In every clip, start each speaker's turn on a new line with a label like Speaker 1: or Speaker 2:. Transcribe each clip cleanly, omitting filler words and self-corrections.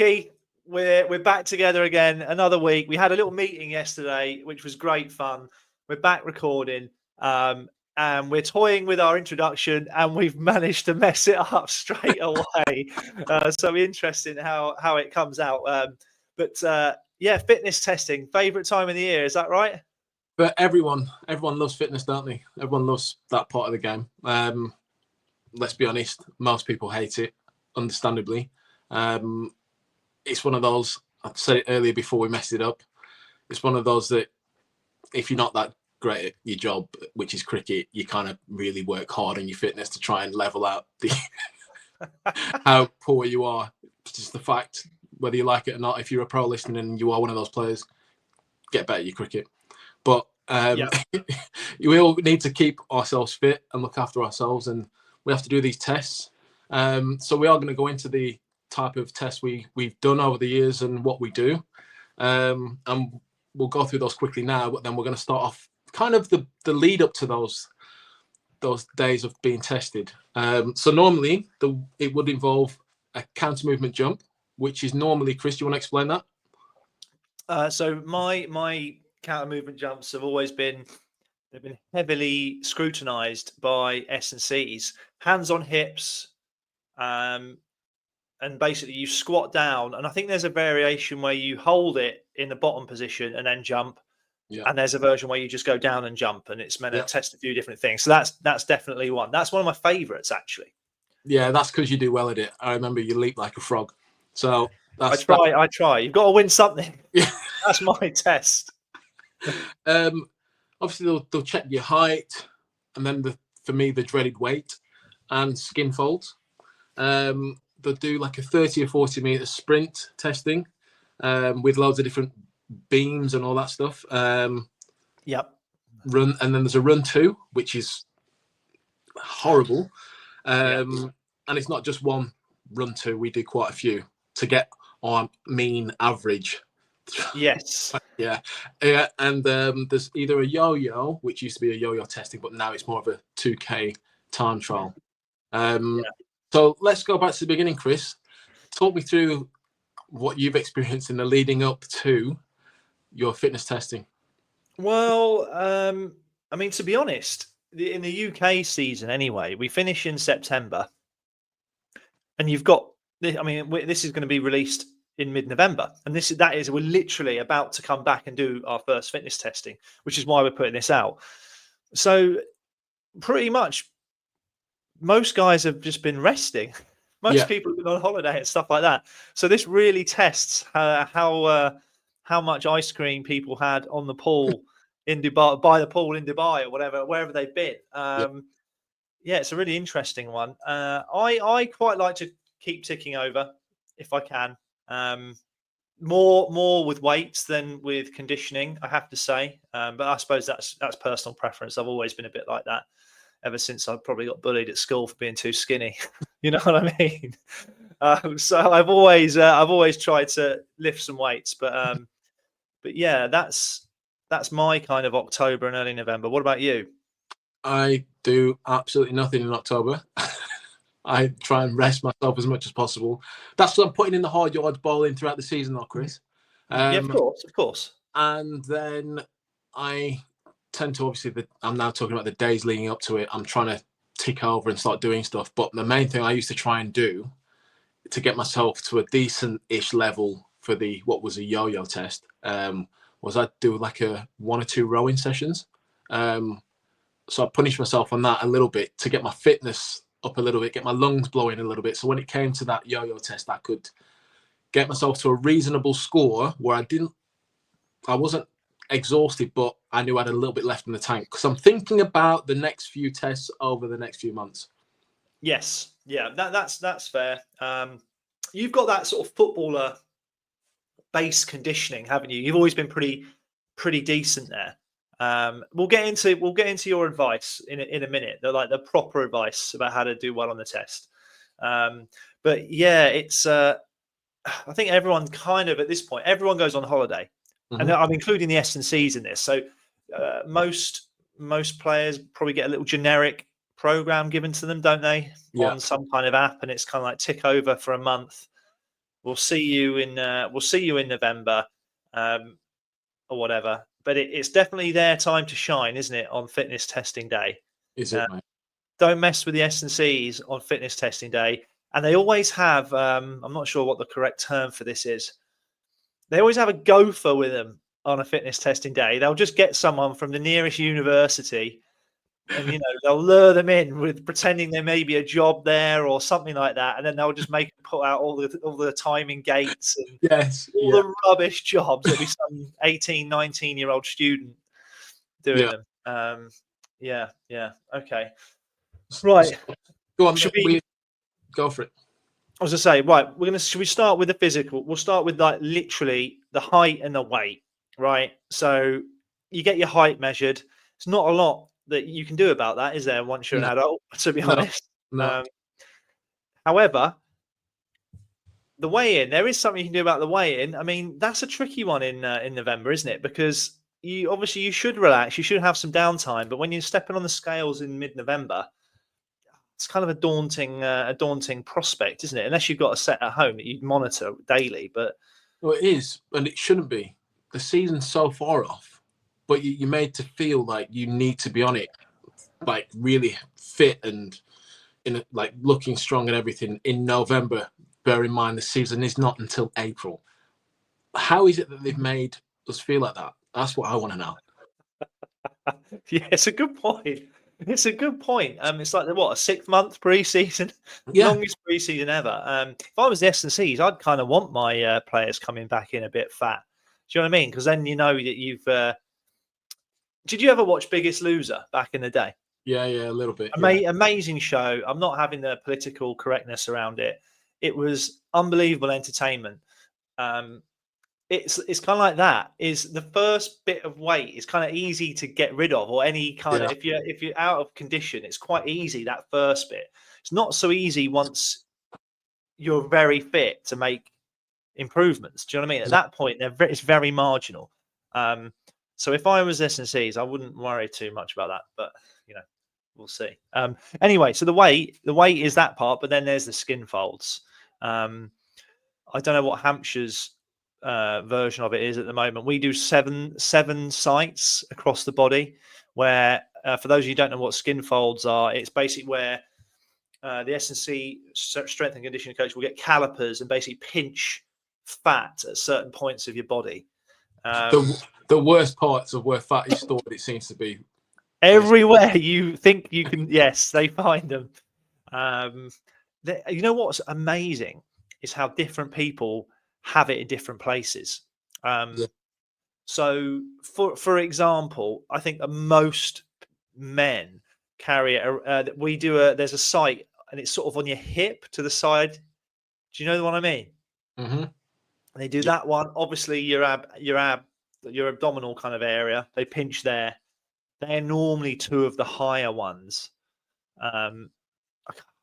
Speaker 1: Keith. We're back together again. Another week. We had a little meeting yesterday, which was great fun. We're back recording, and we're toying with our introduction, and we've managed to mess it up straight away. So interesting how it comes out. But fitness testing, favorite time of the year. Is that right?
Speaker 2: But everyone loves fitness, don't they? Everyone loves that part of the game. Let's be honest, most people hate it, understandably. It's one of those, I said it earlier before we messed it up, it's one of those that if you're not that great at your job, which is cricket, you kind of really work hard on your fitness to try and level out the how poor you are. It's just the fact, whether you like it or not, if you're a pro listening and you are one of those players, get better at your cricket. But we all need to keep ourselves fit and look after ourselves, and we have to do these tests. So we are going to go into the type of tests we've done over the years and what we do. And we'll go through those quickly now, but then we're going to start off kind of the lead up to those days of being tested. So normally it would involve a counter movement jump, which is normally, Chris, do you want to explain that?
Speaker 1: So my counter movement jumps have always been heavily scrutinized by S&Cs, hands on hips, and basically you squat down, and I think there's a variation where you hold it in the bottom position and then jump. Yeah. And there's a version where you just go down and jump, and it's meant to test a few different things. So that's definitely one. That's one of my favorites, actually.
Speaker 2: Yeah, that's because you do well at it. I remember you leap like a frog. So
Speaker 1: I try. You've got to win something. Yeah. That's my test.
Speaker 2: Obviously they'll check your height, and then for me the dreaded weight and Skinfolds. They'll do like a 30 or 40 meter sprint testing with loads of different beams and all that stuff. Run, and then there's a run 2, which is horrible. And it's not just one run 2. We do quite a few to get our mean average.
Speaker 1: Yes.
Speaker 2: Yeah. And there's either a yo-yo, which used to be a yo-yo testing, but now it's more of a 2K time trial. So let's go back to the beginning, Chris. Talk me through what you've experienced in the leading up to your fitness testing.
Speaker 1: Well, I mean, to be honest, in the UK season anyway, we finish in September, and you've got, I mean, this is going to be released in mid-November, and we're literally about to come back and do our first fitness testing, which is why we're putting this out. So pretty much most guys have just been resting. Most people have been on holiday and stuff like that. So this really tests how much ice cream people had on the pool in Dubai, by the pool in Dubai, or wherever they've been. It's a really interesting one. I quite like to keep ticking over if I can. More with weights than with conditioning, I have to say. But I suppose that's personal preference. I've always been a bit like that ever since I probably got bullied at school for being too skinny. You know what I mean? So I've always tried to lift some weights, but yeah, that's my kind of October and early November. What about you?
Speaker 2: I do absolutely nothing in October. I try and rest myself as much as possible. That's what I'm putting in the hard yards bowling throughout the season, though, Chris.
Speaker 1: Yeah, of course.
Speaker 2: And then I tend to, obviously, I'm now talking about the days leading up to it. I'm trying to tick over and start doing stuff. But the main thing I used to try and do to get myself to a decent-ish level for what was a yo-yo test was I'd do like 1 or 2 rowing sessions. So I punished myself on that a little bit to get my fitness up a little bit, get my lungs blowing a little bit. So when it came to that yo-yo test, I could get myself to a reasonable score where I wasn't exhausted, but I knew I had a little bit left in the tank, because I'm thinking about the next few tests over the next few months.
Speaker 1: Yes. Yeah, that's fair. You've got that sort of footballer base conditioning, haven't you? You've always been pretty decent there. We'll get into your advice in a minute, the proper advice about how to do well on the test. But yeah, it's I think everyone kind of at this point, everyone goes on holiday, and I'm including the S&Cs in this. So most players probably get a little generic program given to them, don't they? On some kind of app, and it's kind of like tick over for a month, we'll see you in November, or whatever. But it's definitely their time to shine, isn't it? On fitness testing day,
Speaker 2: Is it, mate?
Speaker 1: don't mess with the S&Cs on fitness testing day. And they always have, I'm not sure what the correct term for this is. They always have a gopher with them on a fitness testing day. They'll just get someone from the nearest university, and they'll lure them in with pretending there may be a job there or something like that, and then they'll just make them put out all the timing gates and
Speaker 2: Yes.
Speaker 1: all
Speaker 2: Yeah.
Speaker 1: the rubbish jobs. It'll be some 18, 19-year-old student doing
Speaker 2: Yeah.
Speaker 1: them. Yeah. Okay. Right.
Speaker 2: Go on.
Speaker 1: Should we?
Speaker 2: Go for it.
Speaker 1: I was gonna say, right, should we start with the physical? We'll start with like literally the height and the weight, right? So you get your height measured. It's not a lot that you can do about that, is there, once you're an adult, to be honest?
Speaker 2: No.
Speaker 1: However, the weigh-in, there is something you can do about the weigh-in. I mean, that's a tricky one in November, isn't it? Because you should relax, you should have some downtime, but when you're stepping on the scales in mid-November, it's kind of a daunting prospect, isn't it? Unless you've got a set at home that you monitor daily. But
Speaker 2: Well, it is, and it shouldn't be. The season's so far off, but you're made to feel like you need to be on it, like really fit and like looking strong and everything in November. Bear in mind the season is not until April. How is it that they've made us feel like that? That's what I want to know.
Speaker 1: yeah, it's a good point. It's a good point. It's like a 6-month pre-season,
Speaker 2: Yeah.
Speaker 1: longest pre-season ever. If I was the S&Cs, I'd kind of want my players coming back in a bit fat. Do you know what I mean? Because then you know that you've. Did you ever watch Biggest Loser back in the day?
Speaker 2: Yeah, a little bit.
Speaker 1: Amazing show. I'm not having the political correctness around it. It was unbelievable entertainment. It's kind of like that. Is the first bit of weight is kind of easy to get rid of, or any kind of if you're out of condition, it's quite easy, that first bit. It's not so easy once you're very fit to make improvements. Do you know what I mean? At that point, it's very marginal. So if I was S&Cs, I wouldn't worry too much about that. But we'll see. Anyway, so the weight is that part, but then there's the Skinfolds. I don't know what Hampshire's version of it is at the moment. We do seven sites across the body, where for those of you who don't know what Skinfolds are, it's basically where the S&C strength and conditioning coach will get calipers and basically pinch fat at certain points of your body.
Speaker 2: The worst parts of where fat is stored, it seems to be
Speaker 1: everywhere you think you can. Yes, they find them. You know what's amazing is how different people have it in different places. So for example, I think that most men carry it. There's a site, and it's sort of on your hip to the side. Do you know the one I mean?
Speaker 2: Mm-hmm.
Speaker 1: And they do that one. Obviously, your abdominal kind of area. They pinch there. They're normally two of the higher ones. I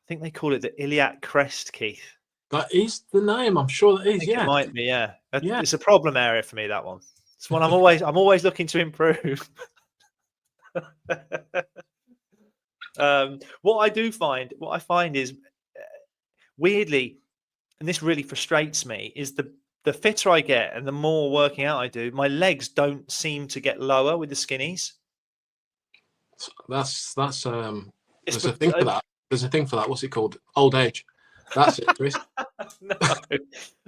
Speaker 1: think they call it the iliac crest, Keith.
Speaker 2: That is the name. I'm sure that is.
Speaker 1: It might be. Yeah.
Speaker 2: Yeah.
Speaker 1: It's a problem area for me, that one. It's one I'm always looking to improve. What I find is weirdly, and this really frustrates me, is the fitter I get and the more working out I do, my legs don't seem to get lower with the skinnies.
Speaker 2: There's a thing for that. There's a thing for that. What's it called? Old age. That's it, Chris.
Speaker 1: No,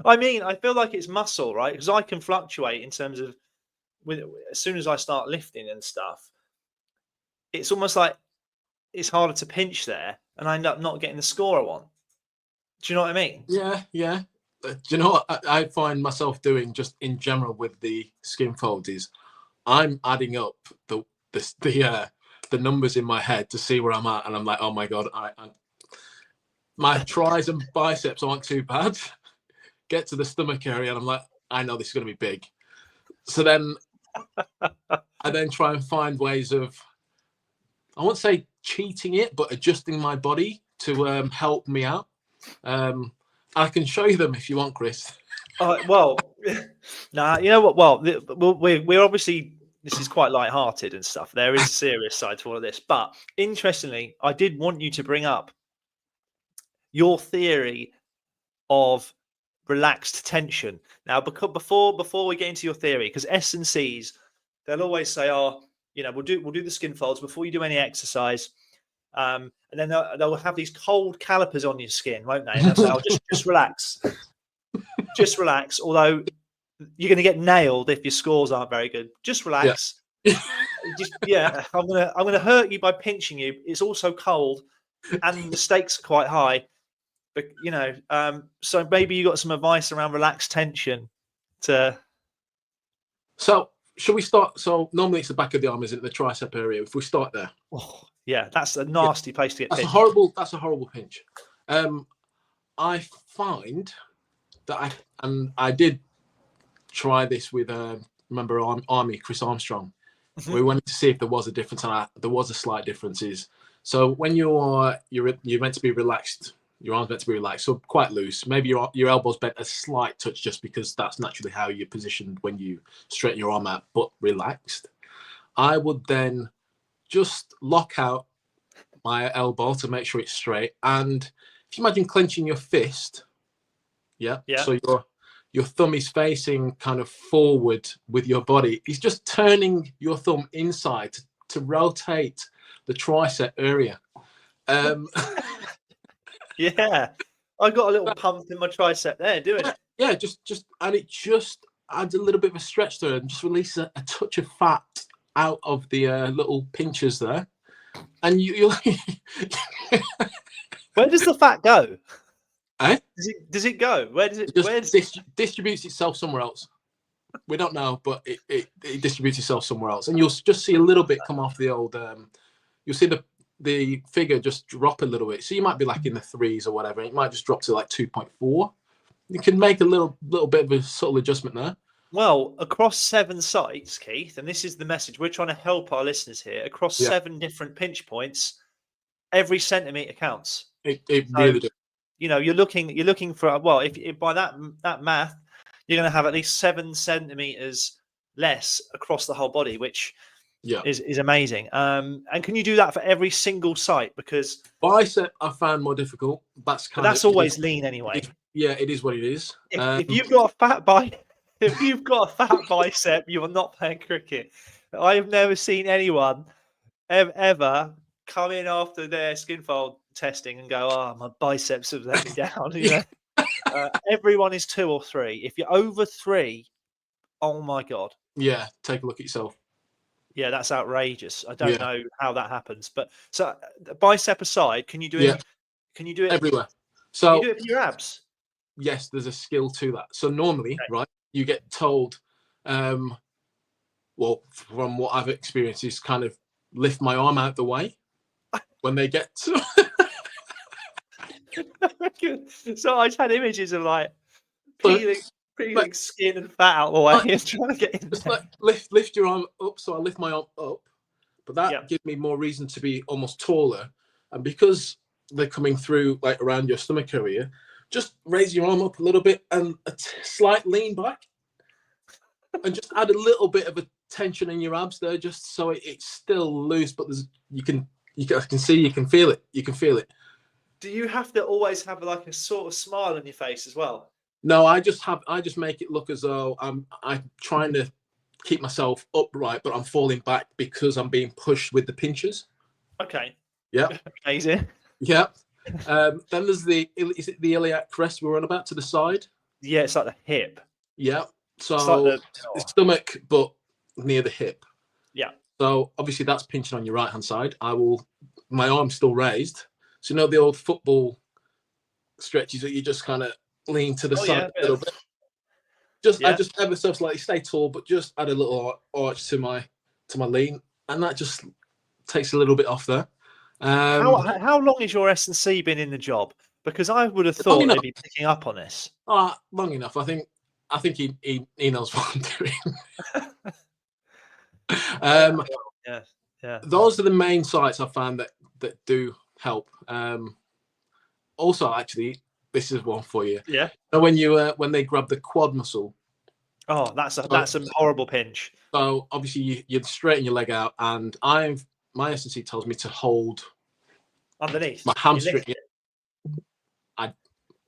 Speaker 1: I mean, I feel like it's muscle, right? Because I can fluctuate in terms of as soon as I start lifting and stuff, it's almost like it's harder to pinch there, and I end up not getting the score I want. Do you know what I mean?
Speaker 2: Yeah. Do you know what I find myself doing just in general with the Skinfolds is I'm adding up the numbers in my head to see where I'm at, and I'm like, oh my god, my tries and biceps aren't too bad. Get to the stomach area, and I'm like, I know this is going to be big. So then I then try and find ways of, I won't say cheating it, but adjusting my body to help me out. I can show you them if you want, Chris.
Speaker 1: Well, nah, you know what? Well, we're obviously, this is quite light-hearted and stuff. There is a serious side to all of this. But interestingly, I did want you to bring up your theory of relaxed tension. Now, because before we get into your theory, because S&Cs, they'll always say, "Oh, we'll do the skin folds before you do any exercise," and then they'll have these cold calipers on your skin, won't they? And they'll say, "Oh, just relax, just relax." Although you're going to get nailed if your scores aren't very good. Just relax. Yeah. I'm gonna hurt you by pinching you. It's also cold, and the stakes are quite high. But so maybe you got some advice around relaxed tension. So
Speaker 2: should we start? So normally it's the back of the arm, isn't it? The tricep area. If we start there,
Speaker 1: yeah, that's a nasty place to get.
Speaker 2: That's a horrible pinch. I find that I did try this with remember Army Chris Armstrong. We wanted to see if there was a difference, and there was a slight differences. So when you're meant to be relaxed, your arm's meant to be relaxed, so quite loose. Maybe your elbow's bent a slight touch just because that's naturally how you're positioned when you straighten your arm out, but relaxed. I would then just lock out my elbow to make sure it's straight, and if you imagine clenching your fist, so your thumb is facing kind of forward with your body. It's just turning your thumb inside to rotate the tricep area.
Speaker 1: Yeah, I got a little pump in my tricep there, do it.
Speaker 2: Yeah, and it just adds a little bit of a stretch there and just releases a touch of fat out of the little pinchers there. And you'll
Speaker 1: Where does the fat go?
Speaker 2: Eh?
Speaker 1: Does it go? Where does it?
Speaker 2: Distributes itself somewhere else. We don't know, but it distributes itself somewhere else, and you'll just see a little bit come off the old. You'll see the figure just drop a little bit. So you might be like in the 3s or whatever. It might just drop to like 2.4. You can make a little bit of a subtle adjustment there.
Speaker 1: Well, across 7 sites, Keith, and this is the message we're trying to help our listeners here. Across 7 different pinch points, every centimeter counts.
Speaker 2: It really does.
Speaker 1: You're looking for, well, if by that math, you're going to have at least 7 centimeters less across the whole body, which is amazing. And can you do that for every single site? Because
Speaker 2: bicep I found more difficult.
Speaker 1: That's always lean anyway.
Speaker 2: It is what it is.
Speaker 1: If you've got a fat bicep, you are not playing cricket. I have never seen anyone ever come in after their skinfold testing and go, "Oh, my biceps have let me down." Everyone is 2 or 3. If you're over 3, oh my god.
Speaker 2: Yeah, take a look at yourself.
Speaker 1: Yeah, that's outrageous. I don't know how that happens, but so bicep aside, can you do it? Can you do it
Speaker 2: everywhere? So
Speaker 1: can you do it for your abs?
Speaker 2: Yes, there's a skill to that. So normally, right, you get told, well, from what I've experienced, is kind of lift my arm out the way when they get to.
Speaker 1: So I just had images of like peeling skin and fat out the way and trying to get in.
Speaker 2: Just like lift your arm up. So I lift my arm up, but that gives me more reason to be almost taller. And because they're coming through like around your stomach area, just raise your arm up a little bit and a slight lean back, and just add a little bit of a tension in your abs there, just so it's still loose, but I can see you can feel it. You can feel it.
Speaker 1: Do you have to always have like a sort of smile on your face as well?
Speaker 2: No, I just make it look as though I'm trying to keep myself upright, but I'm falling back because I'm being pushed with the pinchers.
Speaker 1: Okay.
Speaker 2: Yeah.
Speaker 1: Amazing.
Speaker 2: Yeah. Then there's is it the iliac crest we're on about to the side?
Speaker 1: Yeah, it's like the hip.
Speaker 2: Yeah. So like the stomach, but near the hip.
Speaker 1: Yeah.
Speaker 2: So obviously that's pinching on your right hand side. My arm's still raised. So the old football stretches that you just kind of lean to the side a little bit. I just ever so slightly stay tall, but just add a little arch to my lean, and that just takes a little bit off there.
Speaker 1: How long has your S&C been in the job? Because I would have thought they'd be picking up on this.
Speaker 2: Long enough. I think he knows what I'm doing. Those are the main sites I found that do help. Also, actually, this is one for you.
Speaker 1: Yeah.
Speaker 2: So when they grab the quad muscle.
Speaker 1: Oh, that's a horrible pinch.
Speaker 2: So obviously you straighten your leg out, and my S&C tells me to hold
Speaker 1: underneath
Speaker 2: my hamstring.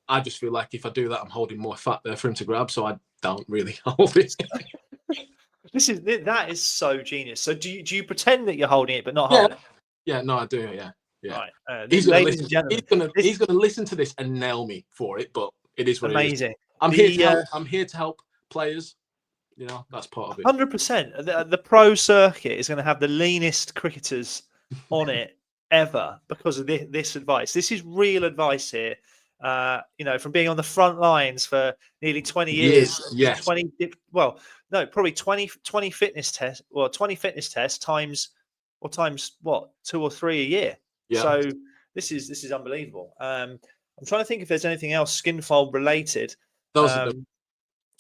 Speaker 2: I just feel like if I do that, I'm holding more fat there for him to grab, so I don't really hold it.
Speaker 1: That is so genius. So do you pretend that you're holding it but not
Speaker 2: Yeah,
Speaker 1: hold it?
Speaker 2: yeah, no, I do. Yeah.
Speaker 1: Right,
Speaker 2: He's gonna
Speaker 1: ladies
Speaker 2: listen.
Speaker 1: and gentlemen,
Speaker 2: He's gonna listen to this and nail me for it, but it is what it is.
Speaker 1: amazing.
Speaker 2: I'm here to help. I'm here to help players. You know, that's part of it.
Speaker 1: 100%. The pro circuit is going to have the leanest cricketers on it ever because of this advice. This is real advice here. From being on the front lines for nearly 20 years,
Speaker 2: Yes.
Speaker 1: 20, well, no, probably 20 fitness tests, 20 fitness tests times what, 2 or 3 a year.
Speaker 2: Yeah.
Speaker 1: So this is unbelievable. I'm trying to think if there's anything else Skinfold related.
Speaker 2: Those are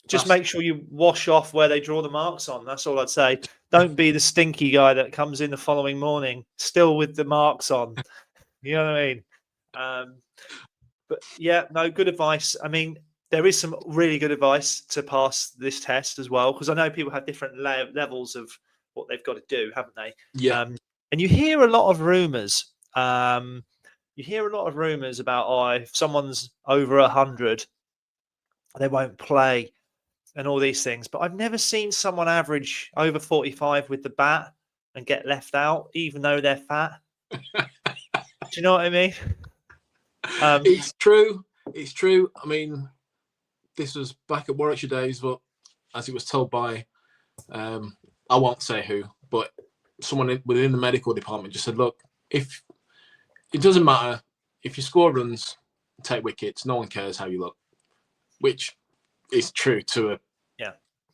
Speaker 1: Just make sure you wash off where they draw the marks on. That's all I'd say. Don't be the stinky guy that comes in the following morning still with the marks on. You know what I mean? But yeah, no, good advice. I mean, there is some really good advice to pass this test as well, because I know people have different levels of what they've got to do, haven't they?
Speaker 2: Yeah.
Speaker 1: And you hear a lot of rumors. About if someone's over 100, they won't play and all these things. But I've never seen someone average over 45 with the bat and get left out, even though they're fat. Do you know what I mean?
Speaker 2: It's true. It's true. I mean, this was back at Warwickshire days, but as it was told by, I won't say who, but someone within the medical department just said, look, if it doesn't matter, if you score runs, take wickets, no one cares how you look, which is true to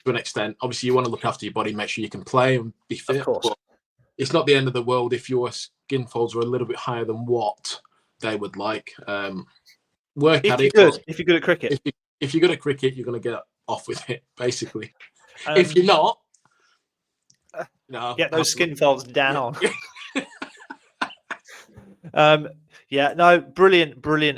Speaker 2: an extent. Obviously, you want to look after your body, make sure you can play and be fit.
Speaker 1: Of course.
Speaker 2: But it's not the end of the world if your skin folds are a little bit higher than what they would like. Work at it.
Speaker 1: If you're good at cricket.
Speaker 2: If you're good at cricket, you're going to get off with it, basically. If you're not, no.
Speaker 1: Get those skin folds down. Brilliant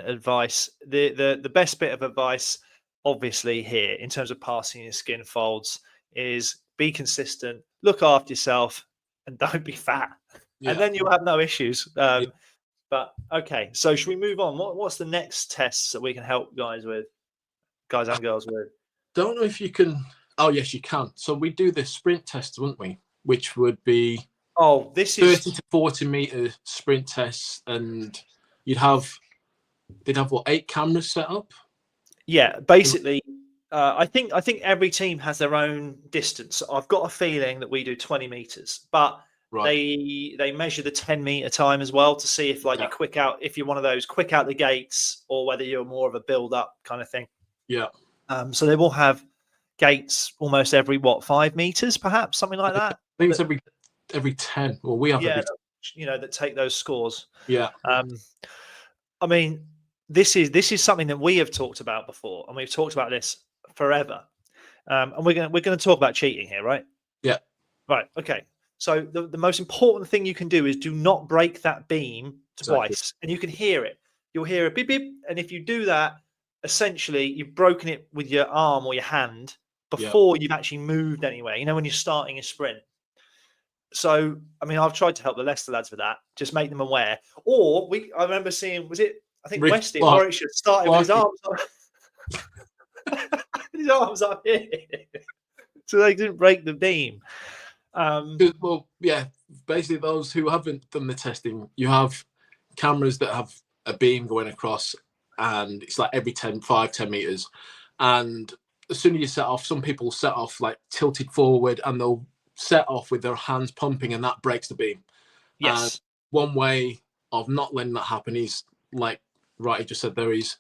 Speaker 1: advice. The best bit of advice, obviously, here in terms of passing your skin folds is be consistent, look after yourself, and don't be fat. And then you'll have no issues. But okay, so should we move on? What's the next tests that we can help guys and girls with?
Speaker 2: Don't know if you can. Oh yes, you can. So we do the sprint test, wouldn't we? Which would be
Speaker 1: this is
Speaker 2: 30 to 40 meter sprint tests, and they'd have what, 8 cameras set up?
Speaker 1: Yeah, basically, I think every team has their own distance. I've got a feeling that we do 20 meters, but they measure the 10-meter time as well to see if you're quick out, if you're one of those quick out the gates, or whether you're more of a build up kind of thing.
Speaker 2: Yeah.
Speaker 1: So they will have gates almost every 5 meters, perhaps something like that.
Speaker 2: I think it's every 10. Well, we have every 10.
Speaker 1: That take those scores.
Speaker 2: Yeah.
Speaker 1: I mean, this is something that we have talked about before, and we've talked about this forever. And we're going to talk about cheating here, right?
Speaker 2: Yeah.
Speaker 1: Right. Okay. So the most important thing you can do is do not break that beam twice, and you can hear it. You'll hear a beep beep, and if you do that, essentially you've broken it with your arm or your hand before you've actually moved anywhere. You know, when you're starting a sprint. So, I mean, I've tried to help the Leicester lads with that. Just make them aware. Or I remember seeing, I think Westy or Warwickshire started with his arms up. His arms up here. So they didn't break the beam.
Speaker 2: Well, yeah, basically those who haven't done the testing, you have cameras that have a beam going across, and it's like every 10 meters. And as soon as you set off, some people set off like tilted forward, and they'll set off with their hands pumping, and that breaks the beam.
Speaker 1: Yes.
Speaker 2: And one way of not letting that happen is, like Wrighty just said, there is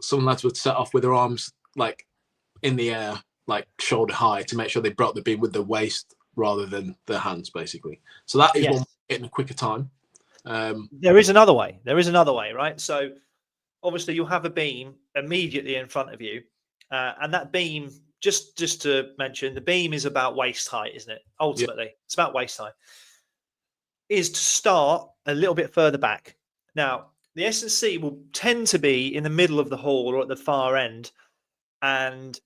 Speaker 2: some lads would set off with their arms like in the air, like shoulder high, to make sure they broke the beam with their waist rather than their hands, basically. So that is one way getting a quicker time.
Speaker 1: There is another way. Right? So obviously you'll have a beam immediately in front of you, and that beam, just to mention, the beam is about waist height, isn't it? Ultimately, it's about waist height. Is to start a little bit further back. Now, the S&C will tend to be in the middle of the hall or at the far end, and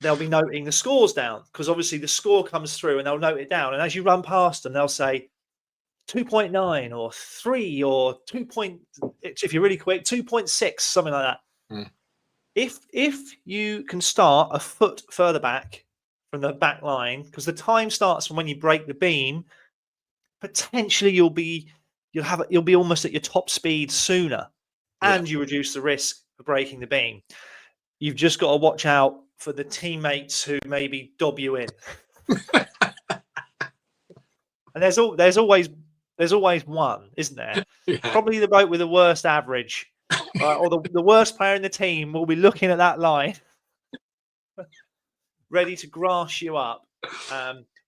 Speaker 1: they'll be noting the scores down, because obviously the score comes through and they'll note it down. And as you run past them, they'll say 2.9 or 3 or 2. If you're really quick, 2.6, something like that. if you can start a foot further back from the back line, because the time starts from when you break the beam, potentially you'll be almost at your top speed sooner, and you reduce the risk of breaking the beam. You've just got to watch out for the teammates who maybe dob you in. And there's always one, isn't there?
Speaker 2: Yeah.
Speaker 1: Probably the boat with the worst average, or the worst player in the team will be looking at that line, ready to grass you up.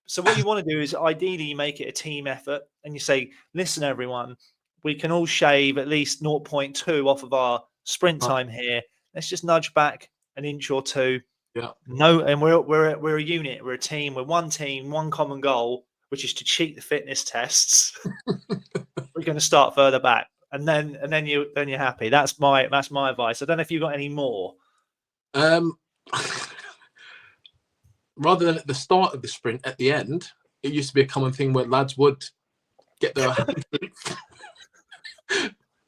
Speaker 1: So what you want to do is ideally you make it a team effort, and you say, "Listen, everyone, we can all shave at least 0.2 off of our sprint time here. Let's just nudge back an inch or two."
Speaker 2: Yeah.
Speaker 1: No, and we're a unit, we're a team, we're one team, one common goal, which is to cheat the fitness tests. We're going to start further back, and then you're happy. That's my advice. I don't know if you've got any more.
Speaker 2: Rather than at the start of the sprint, at the end, it used to be a common thing where lads would get their hand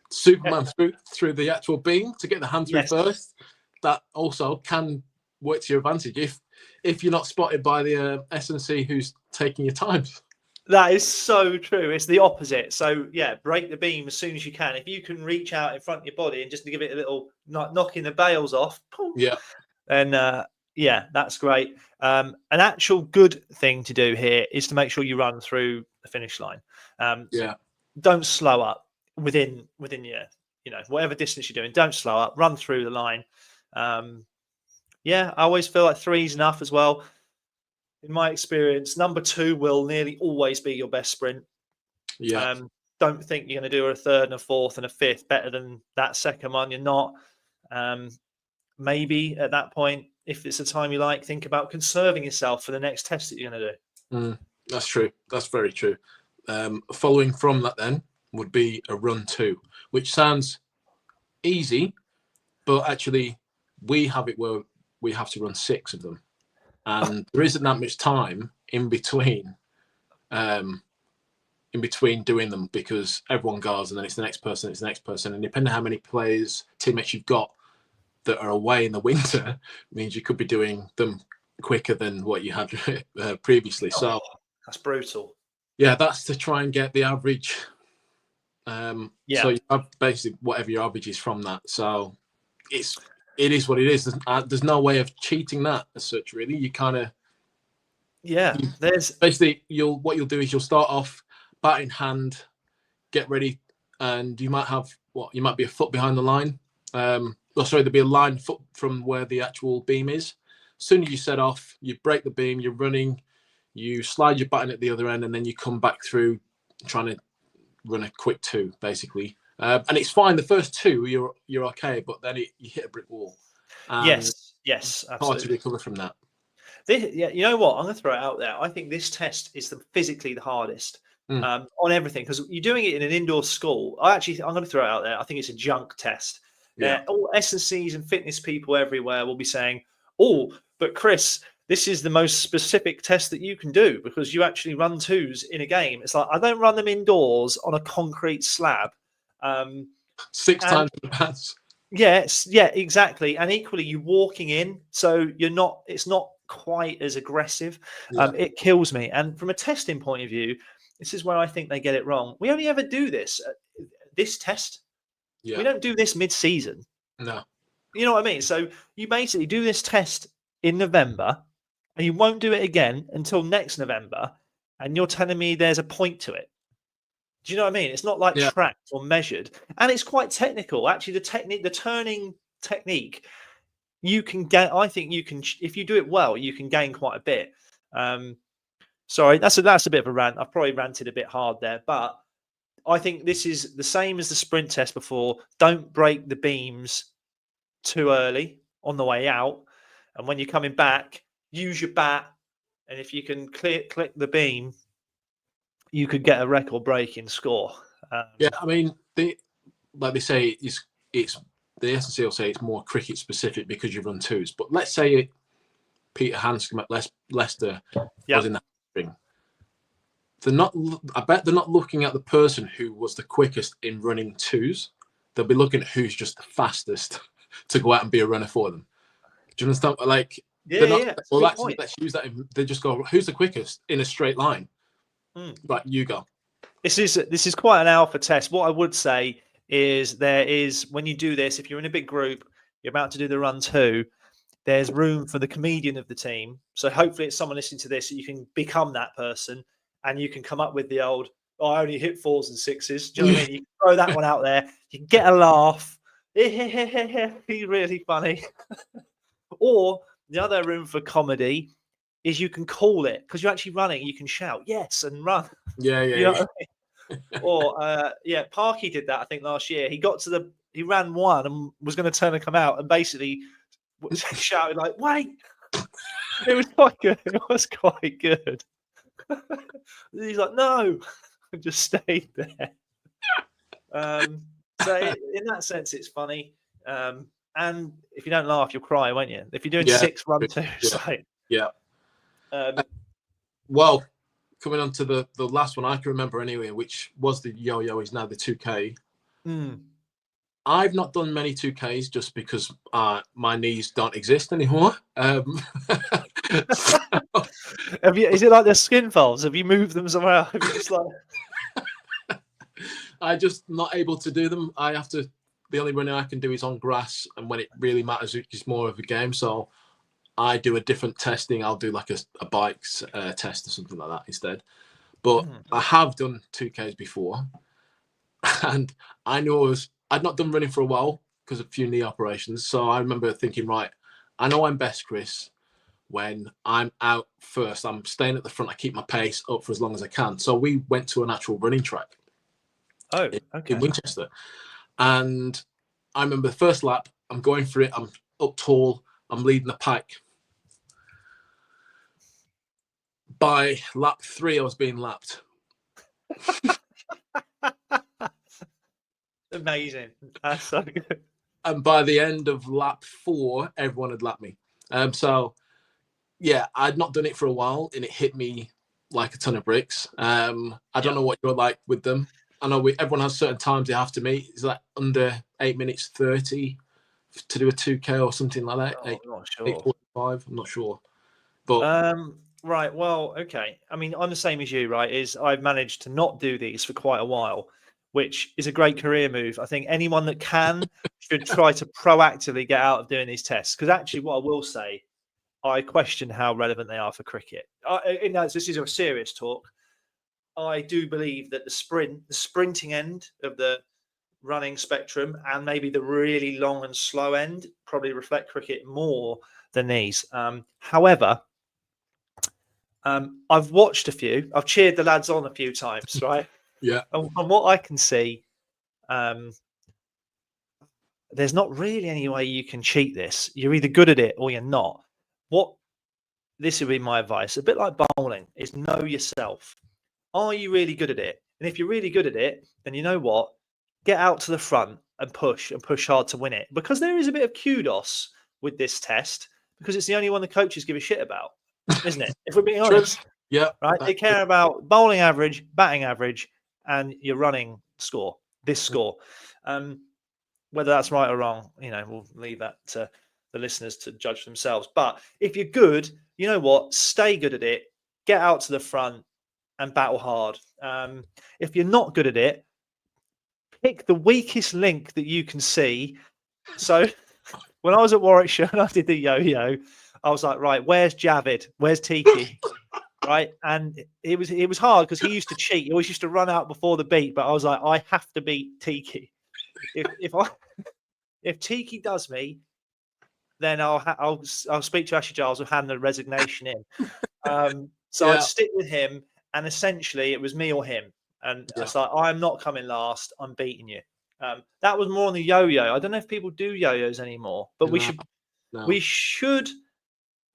Speaker 2: Superman through the actual beam to get the hand through first. That also can work to your advantage if you're not spotted by the S&C who's taking your time.
Speaker 1: That is so true. It's the opposite. So yeah, break the beam as soon as you can. If you can reach out in front of your body and just give it a little knocking the bails off, then yeah, that's great. An actual good thing to do here is to make sure you run through the finish line. Don't slow up within your, whatever distance you're doing. Don't slow up. Run through the line. I always feel like 3 is enough as well. In my experience, number 2 will nearly always be your best sprint. Don't think you're going to do a 3rd and a 4th and a 5th better than that second one. You're not. Maybe at that point, if it's a time you like, think about conserving yourself for the next test that you're going to
Speaker 2: do. That's true. That's very true. Following from that then would be a run 2, which sounds easy, but actually we have it where we have to run 6 of them. And there isn't that much time in between doing them, because everyone goes and then it's the next person, and depending on how many teammates you've got that are away in the winter, means you could be doing them quicker than what you had previously. So
Speaker 1: that's brutal.
Speaker 2: Yeah, that's to try and get the average. So you have basically whatever your average is from that. So it is what it is. There's no way of cheating that as such, really. You kind of
Speaker 1: there's
Speaker 2: basically what you'll do is you'll start off bat in hand, get ready, and you might be a foot behind the line. There'll be a line foot from where the actual beam is. As soon as you set off, you break the beam, you're running, you slide your bat in at the other end, and then you come back through trying to run a quick 2, basically. And it's fine. The first 2, you're okay, but then you hit a brick wall.
Speaker 1: Yes, absolutely.
Speaker 2: Hard to recover from that.
Speaker 1: You know what? I'm going to throw it out there. I think this test is physically the hardest on everything, because you're doing it in an indoor school. I'm going to throw it out there. I think it's a junk test. All S&Cs and fitness people everywhere will be saying, "Oh, but Chris, this is the most specific test that you can do because you actually run 2s in a game." It's like, I don't run them indoors on a concrete slab.
Speaker 2: 6 times in advance.
Speaker 1: Yes, yeah, exactly. And equally, you're walking in, so it's not quite as aggressive. It kills me. And from a testing point of view, this is where I think they get it wrong. We only ever do this test. We don't do this mid-season.
Speaker 2: No.
Speaker 1: You know what I mean? So you basically do this test in November, and you won't do it again until next November, and you're telling me there's a point to it. Do you know what I mean? It's not like tracked or measured, and it's quite technical. Actually, the turning technique, you can get. I think you can, if you do it well, you can gain quite a bit. Sorry, that's a bit of a rant. I've probably ranted a bit hard there, but I think this is the same as the sprint test before. Don't break the beams too early on the way out, and when you're coming back, use your bat, and if you can click the beam, you could get a record-breaking score.
Speaker 2: I mean, like they say, it's the S&C will say it's more cricket specific because you run 2s. But let's say Peter Hanscom at Leicester was in that string. I bet they're not looking at the person who was the quickest in running 2s. They'll be looking at who's just the fastest. to go out and be a runner for them. Do you understand? Like,
Speaker 1: Yeah,
Speaker 2: they're not,
Speaker 1: yeah.
Speaker 2: well, actually, let's use that. They just go, who's the quickest in a straight line? Right, you go.
Speaker 1: This is quite an alpha test. What I would say is when you do this, if you're in a big group, you're about to do the run 2, there's room for the comedian of the team. So hopefully it's someone listening to this that you can become that person, and you can come up with the old, oh, I only hit 4s and 6s. Do you know what I mean? You can throw that one out there. You can get a laugh. Be really funny. Or the other room for comedy is you can call it, because you're actually running. You can shout yes and run.
Speaker 2: Yeah.
Speaker 1: You know what I mean? Or Parky did that, I think, last year. He ran 1 and was going to turn and come out, and basically shouted like, "Wait!" It was quite good. It was quite good. He's like, "No," and just stayed there. So in that sense, it's funny. And if you don't laugh, you'll cry, won't you? If you're doing 6 run 2s, like,
Speaker 2: well, coming on to the last one I can remember anyway, which was the yo-yo, is now the 2K. I've not done many 2Ks just because my knees don't exist anymore.
Speaker 1: Is it like the Skinfolds? Have you moved them somewhere else? Have you just like...
Speaker 2: I'm just not able to do them. The only running I can do is on grass, and when it really matters, it's more of a game. So I do a different testing. I'll do like a bikes test or something like that instead. But I have done 2Ks before, and I knew I'd not done running for a while because of a few knee operations. So I remember thinking, right, I know I'm best, Chris, when I'm out first. I'm staying at the front. I keep my pace up for as long as I can. So we went to an actual running track.
Speaker 1: Oh, okay.
Speaker 2: In Winchester. And I remember the first lap, I'm going for it. I'm up tall. I'm leading the pack. By lap 3, I was being lapped.
Speaker 1: Amazing. That's so good.
Speaker 2: And by the end of lap 4, everyone had lapped me. So, yeah, I'd not done it for a while, and it hit me like a ton of bricks. I don't know what you're like with them. I know everyone has certain times they have to meet. It's like under 8 minutes 30 to do a 2K or something like that.
Speaker 1: I'm not sure.
Speaker 2: 8:45. I'm not sure. But
Speaker 1: right. Well, okay. I mean, I'm the same as you, right? I've managed to not do these for quite a while, which is a great career move. I think anyone that can should try to proactively get out of doing these tests. Because actually, what I will say, I question how relevant they are for cricket. This is a serious talk. I do believe that the sprinting end of the running spectrum, and maybe the really long and slow end, probably reflect cricket more than these. However, I've watched a few. I've cheered the lads on a few times, right?
Speaker 2: Yeah.
Speaker 1: And from what I can see, there's not really any way you can cheat this. You're either good at it or you're not. This would be my advice. A bit like bowling, is know yourself. Are you really good at it? And if you're really good at it, then you know what? Get out to the front and push hard to win it. Because there is a bit of kudos with this test, because it's the only one the coaches give a shit about, isn't it? If we're being honest.
Speaker 2: Yeah.
Speaker 1: Right? They care about bowling average, batting average, and your running score, this score. Whether that's right or wrong, we'll leave that to the listeners to judge themselves. But if you're good, you know what? Stay good at it. Get out to the front and battle hard. If you're not good at it, pick the weakest link that you can see. So when I was at Warwickshire and I did the yo-yo, I was like, right, where's Javid? Where's Tiki? Right. And it was hard because he used to cheat. He always used to run out before the beat. But I was like, I have to beat Tiki. If Tiki does me, then I'll speak to Ashley Giles and hand the resignation in. So I'd stick with him. And essentially, it was me or him. And it's like, I'm not coming last. I'm beating you. That was more on the yo-yo. I don't know if people do yo-yos anymore, but we should.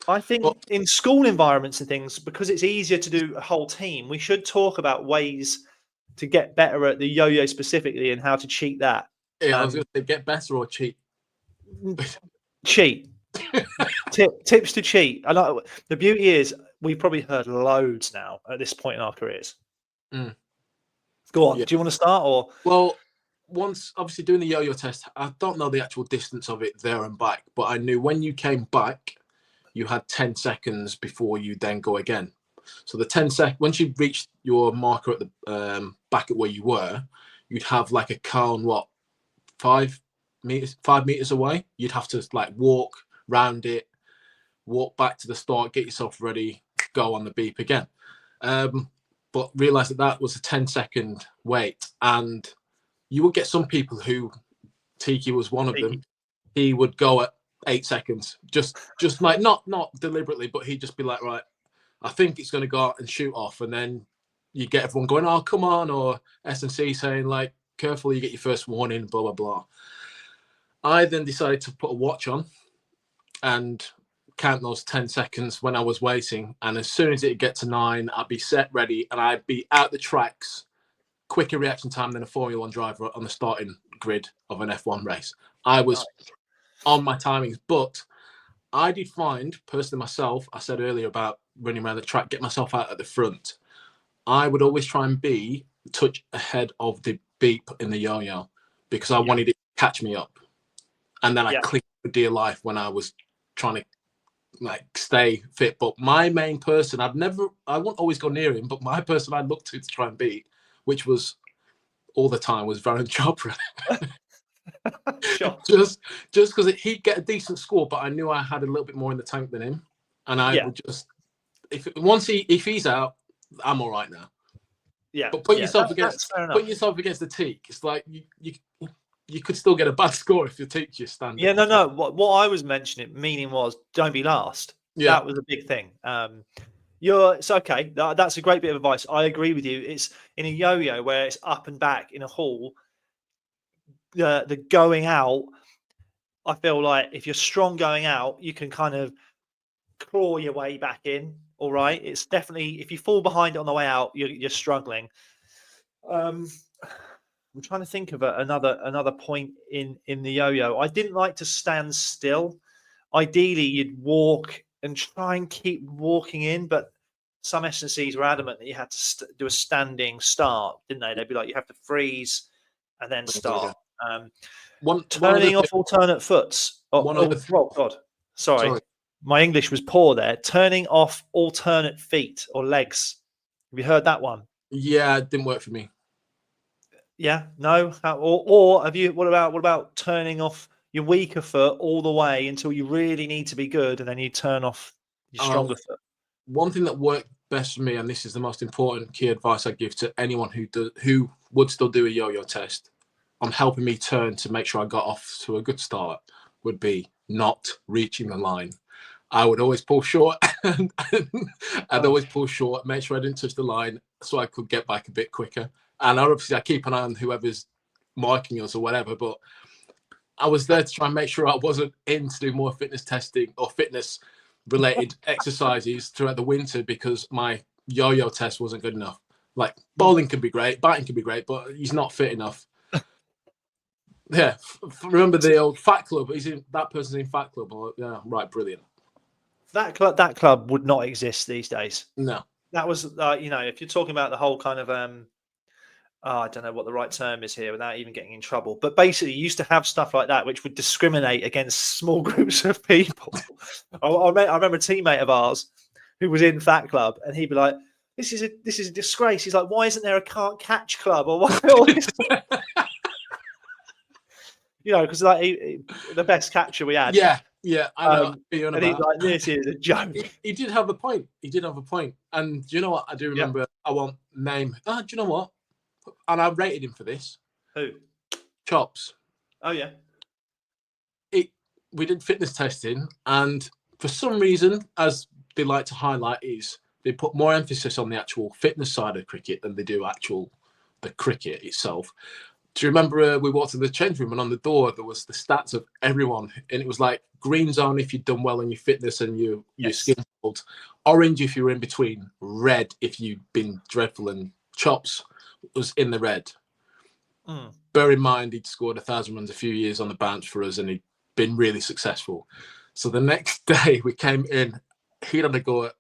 Speaker 1: I think in school environments and things, because it's easier to do a whole team, we should talk about ways to get better at the yo-yo specifically and how to cheat that.
Speaker 2: Yeah, I was going to say get better or cheat.
Speaker 1: Cheat. Tips to cheat. I know the beauty is we've probably heard loads now at this point in our careers. Go on. Yeah. Do you want to start or?
Speaker 2: Well, once obviously doing the yo-yo test, I don't know the actual distance of it there and back, but I knew when you came back, you had 10 seconds before you then go again. So the once you reached your marker at the back at where you were, you'd have like a cone, 5 meters away. You'd have to like walk round it, walk back to the start, get yourself ready, go on the beep again. But realised that was a 10-second wait, and you would get some people who, Tiki was one of them. He would go at 8 seconds, just like not deliberately, but he'd just be like, right, I think it's going to go out and shoot off, and then you get everyone going, oh come on, or S&C saying like, careful, you get your first warning, blah blah blah. I then decided to put a watch on and count those 10 seconds when I was waiting, and as soon as it get to 9, I'd be set ready, and I'd be out the tracks quicker reaction time than a Formula One driver on the starting grid of an F1 race. I was on my timings, but I did find personally myself, I said earlier about running around the track, get myself out at the front. I would always try and be a touch ahead of the beep in the yo-yo because I wanted it to catch me up. And then I clicked for dear life when I was trying to like stay fit. But my main person, I won't always go near him, but my person I looked to try and beat, which was all the time, was Varun Chopra.
Speaker 1: Sure.
Speaker 2: Just because he'd get a decent score, but I knew I had a little bit more in the tank than him, and I would just if he's out, I'm all right now.
Speaker 1: Yeah,
Speaker 2: but put yourself against the teak. It's like you could still get a bad score if your teak's your standard.
Speaker 1: Yeah, no. What I was meaning was don't be last. Yeah, that was a big thing. It's okay. That's a great bit of advice. I agree with you. It's in a yo-yo where it's up and back in a hall. The going out, I feel like if you're strong going out, you can kind of claw your way back in. All right, it's definitely if you fall behind on the way out, you're struggling. I'm trying to think of another point in the yo-yo. I didn't like to stand still. Ideally, you'd walk and try and keep walking in, but some S&Cs were adamant that you had to do a standing start, didn't they? They'd be like, you have to freeze and then start. Turning off alternate foots. Oh God, sorry. My English was poor there. Turning off alternate feet or legs. Have you heard that one?
Speaker 2: Yeah, it didn't work for me.
Speaker 1: Yeah, no. Or have you? What about turning off your weaker foot all the way until you really need to be good, and then you turn off your stronger foot?
Speaker 2: One thing that worked best for me, and this is the most important key advice I give to anyone who would still do a yo-yo test on helping me turn to make sure I got off to a good start, would be not reaching the line. I would always pull short, and I'd always pull short, make sure I didn't touch the line so I could get back a bit quicker. And obviously I keep an eye on whoever's marking us or whatever, but I was there to try and make sure I wasn't in to do more fitness testing or fitness related exercises throughout the winter because my yo-yo test wasn't good enough. Like bowling can be great, batting can be great, but he's not fit enough. Yeah, remember the old Fat Club? That person's in Fat Club. Yeah, right, brilliant.
Speaker 1: That club would not exist these days.
Speaker 2: No,
Speaker 1: that was if you're talking about the whole kind of I don't know what the right term is here without even getting in trouble. But basically, you used to have stuff like that which would discriminate against small groups of people. I remember a teammate of ours who was in Fat Club, and he'd be like, "This is a disgrace." He's like, "Why isn't there a can't catch club?" Or what? Because like the best catcher we had.
Speaker 2: Yeah, I know.
Speaker 1: And he's like, "This is a joke."
Speaker 2: He did have a point. And do you know what? I do remember. I won't name. Do you know what? And I rated him for this.
Speaker 1: Who?
Speaker 2: Chops.
Speaker 1: Oh yeah.
Speaker 2: We did fitness testing, and for some reason, as they like to highlight, is they put more emphasis on the actual fitness side of cricket than they do the cricket itself. Do you remember we walked to the change room and on the door there was the stats of everyone, and it was like green zone if you'd done well in your fitness and your Skinfolds, orange if you were in between, red if you'd been dreadful, and Chops was in the red. Bear in mind he'd scored 1,000 runs a few years on the bench for us and he'd been really successful. So the next day we came in, he'd had to go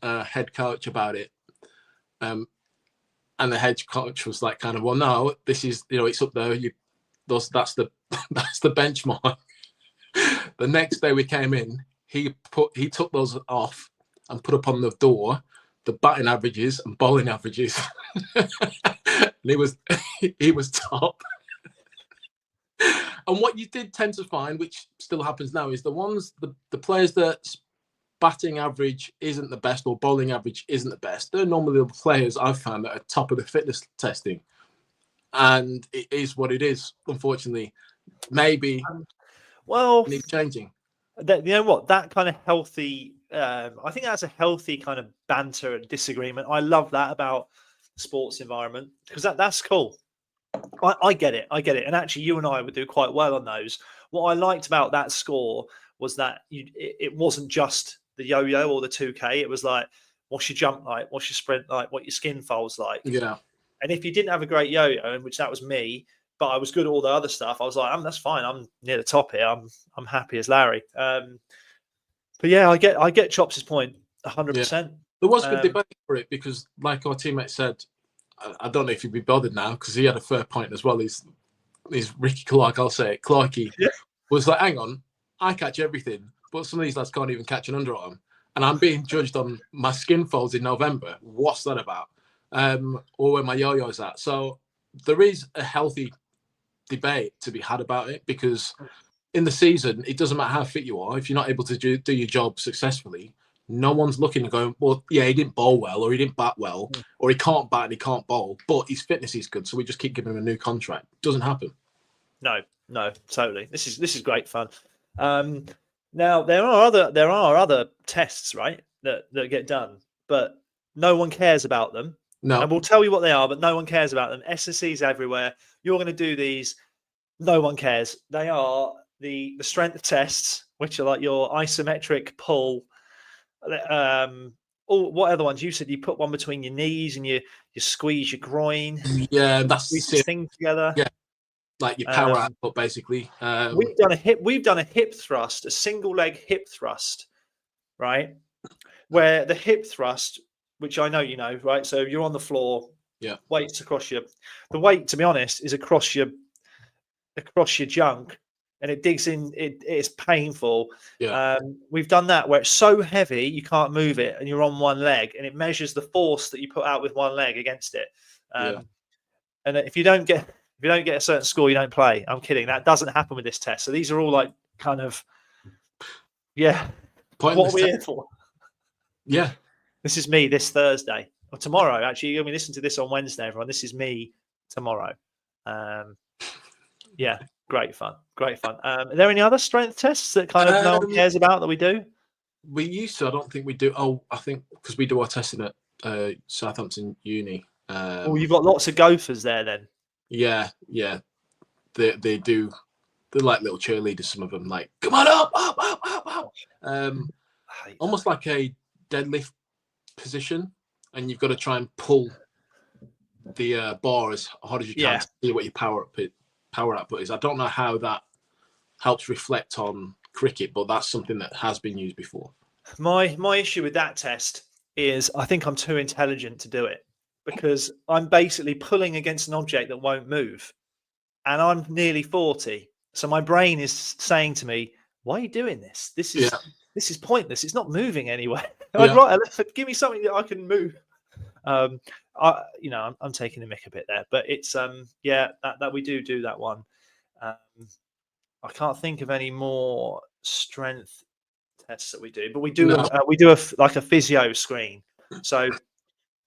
Speaker 2: at head coach about it. And the head coach was like, kind of, well, no, this is, it's up there. that's the that's the benchmark. The next day we came in, he took those off and put up on the door the batting averages and bowling averages. And he was top. And what you did tend to find, which still happens now, is the players that batting average isn't the best or bowling average isn't the best. They're normally the players I've found that are top of the fitness testing. And it is what it is, unfortunately. Maybe
Speaker 1: well,
Speaker 2: needs changing.
Speaker 1: you know what? That kind of healthy, I think that's a healthy kind of banter and disagreement. I love that about sports environment because that's cool. I get it. And actually, you and I would do quite well on those. What I liked about that score was that it wasn't just the yo-yo or the 2K. It was like, what's your jump like? What's your sprint like? What your Skinfolds like?
Speaker 2: Yeah.
Speaker 1: And if you didn't have a great yo-yo, in which that was me, but I was good at all the other stuff, I was like, that's fine. I'm near the top here. I'm happy as Larry. But yeah, I get Chops' point 100%.
Speaker 2: There was good debate for it because, like our teammate said, I don't know if he'd be bothered now because he had a fair point as well. He's Ricky Clark, I'll say it. Clarky was like, hang on, I catch everything, but some of these lads can't even catch an underarm. And I'm being judged on my skin folds in November. What's that about? Or where my yo-yo's at. So there is a healthy debate to be had about it because in the season, it doesn't matter how fit you are. If you're not able to do your job successfully, no one's looking and going, well, yeah, he didn't bowl well, or he didn't bat well, or he can't bat and he can't bowl, but his fitness is good, so we just keep giving him a new contract. Doesn't happen.
Speaker 1: No, totally. This is great fun. Now there are other tests, right, that get done, but no one cares about them.
Speaker 2: No.
Speaker 1: And we'll tell you what they are, but no one cares about them. S&Cs everywhere. You're going to do these. No one cares. They are the strength tests, which are like your isometric pull. What other ones? You said you put one between your knees and you squeeze your groin.
Speaker 2: Yeah, that's
Speaker 1: squeeze this thing together.
Speaker 2: Yeah, like your power output, basically.
Speaker 1: We've done a hip thrust, a single leg hip thrust, right? Where the hip thrust, which I know you know, right? So you're on the floor, weights across the weight, to be honest, is across your junk, and it digs in. It's painful. We've done that where it's so heavy you can't move it, and you're on one leg, and it measures the force that you put out with one leg against it. And if you don't get a certain score, you don't play. I'm kidding. That doesn't happen with this test. So these are all like kind of what are we here for?
Speaker 2: Yeah.
Speaker 1: This is me this Thursday or tomorrow. Actually, you're going to listen to this on Wednesday, everyone. This is me tomorrow. Yeah, great fun. Are there any other strength tests that kind of no one cares about that we do?
Speaker 2: We used to. I don't think we do. Oh, I think because we do our testing at Southampton Uni.
Speaker 1: You've got lots of gophers there then.
Speaker 2: Yeah. They do. They're like little cheerleaders. Some of them, like, come on up. Almost like a deadlift position, and you've got to try and pull the bar as hard as you can to see what your power output is. I don't know how that helps reflect on cricket, but that's something that has been used before.
Speaker 1: My issue with that test is I think I'm too intelligent to do it because I'm basically pulling against an object that won't move, and I'm nearly 40, so my brain is saying to me, "Why are you doing this? This is pointless. It's not moving anywhere. Give me something that I can move." I'm taking the mick a bit there, but it's that we do that one. I can't think of any more strength tests that we do, but we do like a physio screen. So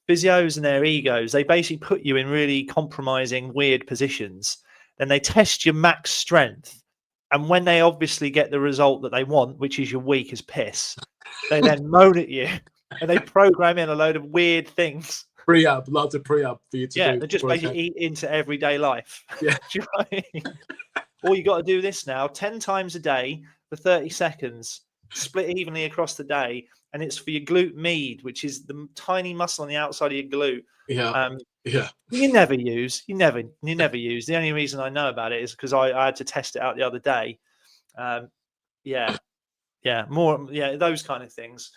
Speaker 1: physios and their egos, they basically put you in really compromising, weird positions. Then they test your max strength, and when they obviously get the result that they want, which is you're weak as piss, they then moan at you and they program in a load of weird things.
Speaker 2: Pre-ab, lots of pre-ab for you to do.
Speaker 1: They just basically eat into everyday life.
Speaker 2: Yeah.
Speaker 1: Do you know what I mean? All you got to do this now 10 times a day for 30 seconds, split evenly across the day, and it's for your glute med, which is the tiny muscle on the outside of your glute. You never use. The only reason I know about it is because I had to test it out the other day. Those kind of things.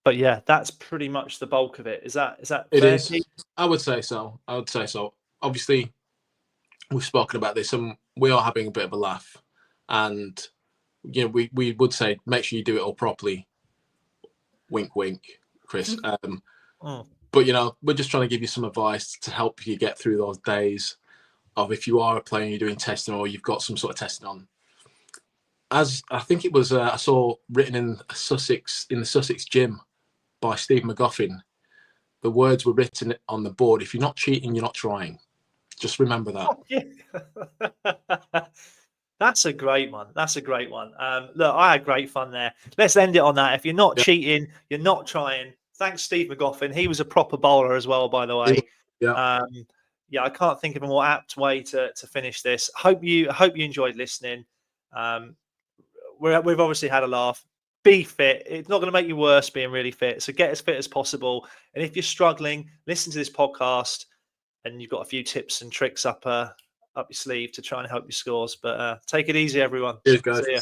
Speaker 1: But yeah, that's pretty much the bulk of it. Is that
Speaker 2: it
Speaker 1: fair,
Speaker 2: is?
Speaker 1: Pete?
Speaker 2: I would say so. Obviously, we've spoken about this, and we are having a bit of a laugh. And we would say make sure you do it all properly. Wink, wink, Chris. But we're just trying to give you some advice to help you get through those days of if you are a player and you're doing testing or you've got some sort of testing on. As I think it was, I saw written in the Sussex gym by Steve McGoffin, the words were written on the board: if you're not cheating, you're not trying. Just remember that.
Speaker 1: Oh, yeah. That's a great one. That's a great one. Look, I had great fun there. Let's end it on that. If you're not cheating, you're not trying. Thanks, Steve McGoffin. He was a proper bowler as well, by the way.
Speaker 2: Yeah.
Speaker 1: I can't think of a more apt way to finish this. Hope you enjoyed listening. We've obviously had a laugh. Be fit. It's not going to make you worse being really fit. So get as fit as possible. And if you're struggling, listen to this podcast, and you've got a few tips and tricks up your sleeve to try and help your scores. But take it easy, everyone.
Speaker 2: Cheers, guys.
Speaker 1: See ya.